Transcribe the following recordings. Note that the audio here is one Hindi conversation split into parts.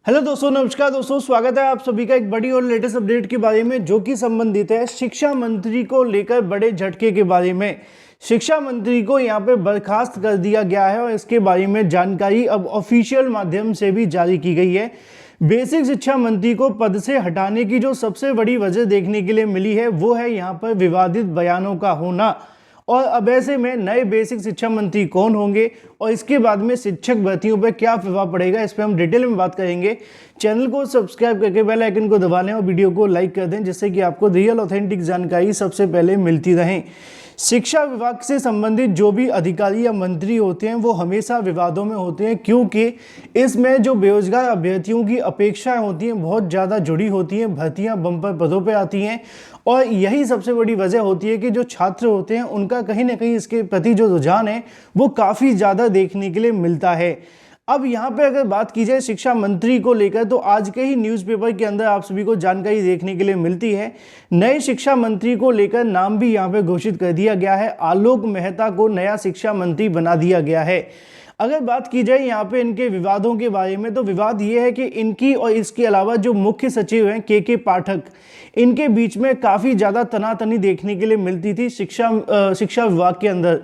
हेलो दोस्तों, नमस्कार दोस्तों, स्वागत है आप सभी का एक बड़ी और लेटेस्ट अपडेट के बारे में जो कि संबंधित है शिक्षा मंत्री को लेकर बड़े झटके के बारे में। शिक्षा मंत्री को यहां पे बर्खास्त कर दिया गया है और इसके बारे में जानकारी अब ऑफिशियल माध्यम से भी जारी की गई है। बेसिक शिक्षा मंत्री को पद से हटाने की जो सबसे बड़ी वजह देखने के लिए मिली है वो है यहाँ पर विवादित बयानों का होना। और अब ऐसे में नए बेसिक शिक्षा मंत्री कौन होंगे और इसके बाद में शिक्षक भर्तियों पर क्या प्रभाव पड़ेगा, इस पर हम डिटेल में बात करेंगे। चैनल को सब्सक्राइब करके बेल आइकन को दबा लें और वीडियो को लाइक कर दें जिससे कि आपको रियल ऑथेंटिक जानकारी सबसे पहले मिलती रहे। शिक्षा विभाग से संबंधित जो भी अधिकारी या मंत्री होते हैं वो हमेशा विवादों में होते हैं, क्योंकि इसमें जो बेरोजगार अभ्यर्थियों की अपेक्षाएं होती हैं बहुत ज़्यादा जुड़ी होती हैं, भर्तियां बम्पर पदों पे आती हैं और यही सबसे बड़ी वजह होती है कि जो छात्र होते हैं उनका कहीं ना कहीं इसके प्रति जो रुझान है वो काफ़ी ज़्यादा देखने के लिए मिलता है। अब यहाँ पे अगर बात की जाए शिक्षा मंत्री को लेकर तो आज के ही न्यूज़पेपर के अंदर आप सभी को जानकारी देखने के लिए मिलती है। नए शिक्षा मंत्री को लेकर नाम भी यहाँ पे घोषित कर दिया गया है। आलोक मेहता को नया शिक्षा मंत्री बना दिया गया है। अगर बात की जाए यहाँ पे इनके विवादों के बारे में तो विवाद ये है कि इनकी और इसके अलावा जो मुख्य सचिव हैं के पाठक, इनके बीच में काफ़ी ज़्यादा तनातनी देखने के लिए मिलती थी शिक्षा विभाग के अंदर।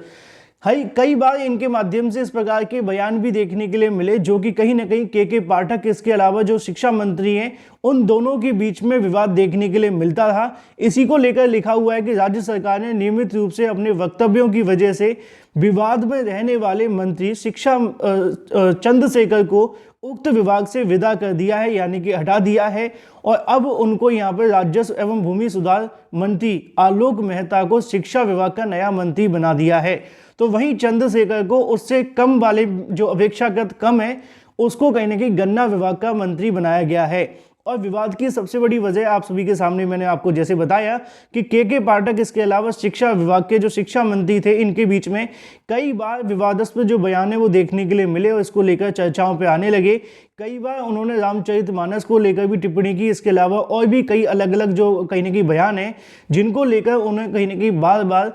कई बार इनके माध्यम से इस प्रकार के बयान भी देखने के लिए मिले जो कि कहीं ना कहीं के पाठक इसके अलावा जो शिक्षा मंत्री हैं उन दोनों के बीच में विवाद देखने के लिए मिलता रहा। इसी को लेकर लिखा हुआ है कि राज्य सरकार ने नियमित रूप से अपने वक्तव्यों की वजह से विवाद में रहने वाले मंत्री शिक्षा चंद्रशेखर को उक्त विभाग से विदा कर दिया है, यानी कि हटा दिया है और अब उनको यहाँ पर राजस्व एवं भूमि सुधार मंत्री आलोक मेहता को शिक्षा विभाग का नया मंत्री बना दिया है। तो वहीं चंद्रशेखर को उससे कम वाले जो अपेक्षाकृत कम है उसको कहीं ना कहीं गन्ना विभाग का मंत्री बनाया गया है। और विवाद की सबसे बड़ी वजह आप सभी के सामने मैंने आपको जैसे बताया कि के पाठक इसके अलावा शिक्षा विभाग के जो शिक्षा मंत्री थे इनके बीच में कई बार विवादास्पद जो बयान है वो देखने के लिए मिले और इसको लेकर चर्चाओं पे आने लगे। कई बार उन्होंने रामचरितमानस को लेकर भी टिप्पणी की, इसके अलावा और भी कई अलग अलग जो कहीं ना कहीं बयान हैं जिनको लेकर उन्हें कहीं ना कहीं बार बार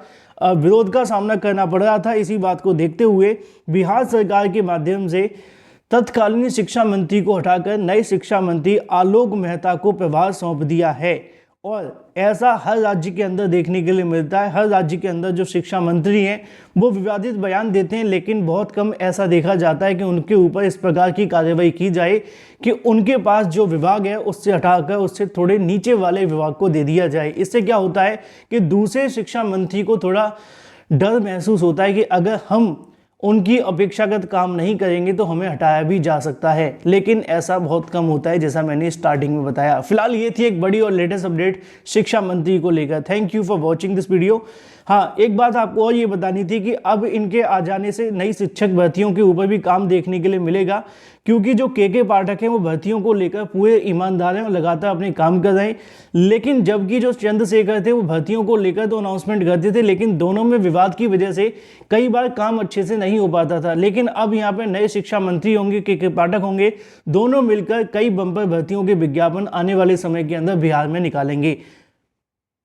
विरोध का सामना करना पड़ रहा था। इसी बात को देखते हुए बिहार सरकार के माध्यम से तत्कालीन शिक्षा मंत्री को हटाकर नए शिक्षा मंत्री आलोक मेहता को प्रभार सौंप दिया है। और ऐसा हर राज्य के अंदर देखने के लिए मिलता है। हर राज्य के अंदर जो शिक्षा मंत्री हैं वो विवादित बयान देते हैं, लेकिन बहुत कम ऐसा देखा जाता है कि उनके ऊपर इस प्रकार की कार्रवाई की जाए कि उनके पास जो विभाग है उससे हटाकर उससे थोड़े नीचे वाले विभाग को दे दिया जाए। इससे क्या होता है कि दूसरे शिक्षा मंत्री को थोड़ा डर महसूस होता है कि अगर हम उनकी अपेक्षागत काम नहीं करेंगे तो हमें हटाया भी जा सकता है, लेकिन ऐसा बहुत कम होता है जैसा मैंने स्टार्टिंग में बताया। फिलहाल ये थी एक बड़ी और लेटेस्ट अपडेट शिक्षा मंत्री को लेकर। Thank you for watching this video. हाँ, एक बात आपको और ये बतानी थी कि अब इनके आ जाने से नई शिक्षक भर्तियों के ऊपर भी काम देखने के लिए मिलेगा, क्योंकि जो के पाठक हैं वो भर्तियों को लेकर पूरे ईमानदार हैं और लगातार अपने काम कर रहे हैं। लेकिन जबकि जो चंद्रशेखर थे वो भर्तियों को लेकर तो अनाउंसमेंट करते थे, लेकिन दोनों में विवाद की वजह से कई बार काम अच्छे से नहीं हो पाता था। लेकिन अब यहाँ पे नए शिक्षा मंत्री होंगे, के पाठक होंगे, दोनों मिलकर कई बम्पर भर्तियों के विज्ञापन आने वाले समय के अंदर बिहार में निकालेंगे।